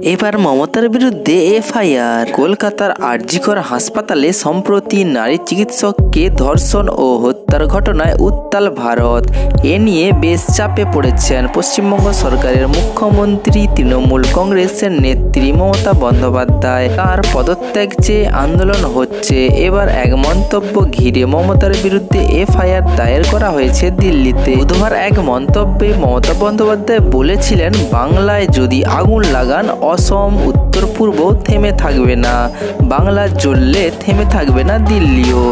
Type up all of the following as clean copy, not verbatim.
এবার মমতার বিরুদ্ধে এফআইআর। কলকাতার আরজিকর হাসপাতালে সম্প্রতি নারী চিকিৎসককে ধর্ষণ ও হত্যার ঘটনায় উত্তাল ভারত। এ নিয়ে বেশ চাপে পড়েছেন পশ্চিমবঙ্গ সরকারের মুখ্যমন্ত্রী তৃণমূল কংগ্রেসের নেত্রী মমতা বন্দ্যোপাধ্যায়। তার পদত্যাগ চেয়ে আন্দোলন হচ্ছে। এবার এক মন্তব্য ঘিরে মমতার বিরুদ্ধে এফআইআর দায়ের করা হয়েছে দিল্লিতে। বুধবার এক মন্তব্যে মমতা বন্দ্যোপাধ্যায় বলেছিলেন, বাংলায় যদি আগুন লাগান অসম উত্তর পূর্ব থেমে থাকবে না, বাংলা জ্বললে থেমে থাকবে না দিল্লিও।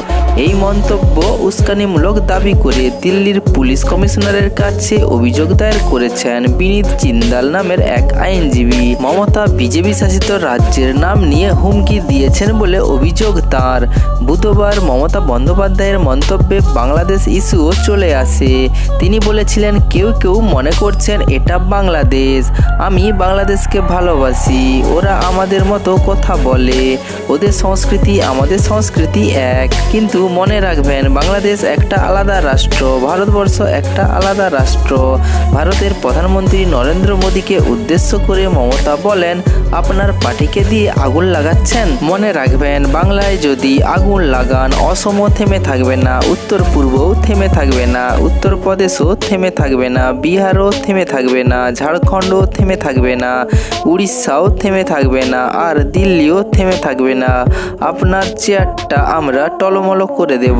এই মন্তব্য উস্কানিমূলক দাবি করে দিল্লির পুলিশ কমিশনারের কাছে অভিযোগ দায়ের করেছেন বিনীত জিন্দাল নামের এক আইনজীবী। মমতা বিজেপি শাসিত রাজ্যের নাম নিয়ে হুমকি দিয়েছেন বলে অভিযোগ তাঁর। বুধবার মমতা বন্দ্যোপাধ্যায়ের মন্তব্যে বাংলাদেশ ইস্যুও চলে আসে। তিনি বলেছিলেন, কেউ কেউ মনে করছেন এটা বাংলাদেশ, আমি বাংলাদেশকে ভালোবাসি, ওরা আমাদের মতো কথা বলে, ওদের সংস্কৃতি আমাদের সংস্কৃতি এক, কিন্তু মনে রাখবেন বাংলাদেশ একটা আলাদা রাষ্ট্র, ভারতবর্ষ একটা আলাদা রাষ্ট্র। ভারতের প্রধানমন্ত্রী নরেন্দ্র মোদীকে উদ্দেশ্য করে মমতা বলেন, আপনার পার্টিকে দিয়ে আগুন লাগাচ্ছেন? মনে রাখবেন বাংলায় যদি আগুন লাগান অসমও থেমে থাকবে না, উত্তর পূর্বও থেমে থাকবে না, উত্তরপ্রদেশও থেমে থাকবে না, বিহারও থেমে থাকবে না, ঝাড়খণ্ডও থেমে থাকবে না, উড়িষ্যাও থেমে থাকবে না, আর দিল্লিও থেমে থাকবে না। আপনার চেয়ারটা আমরা টলমল করে দেব।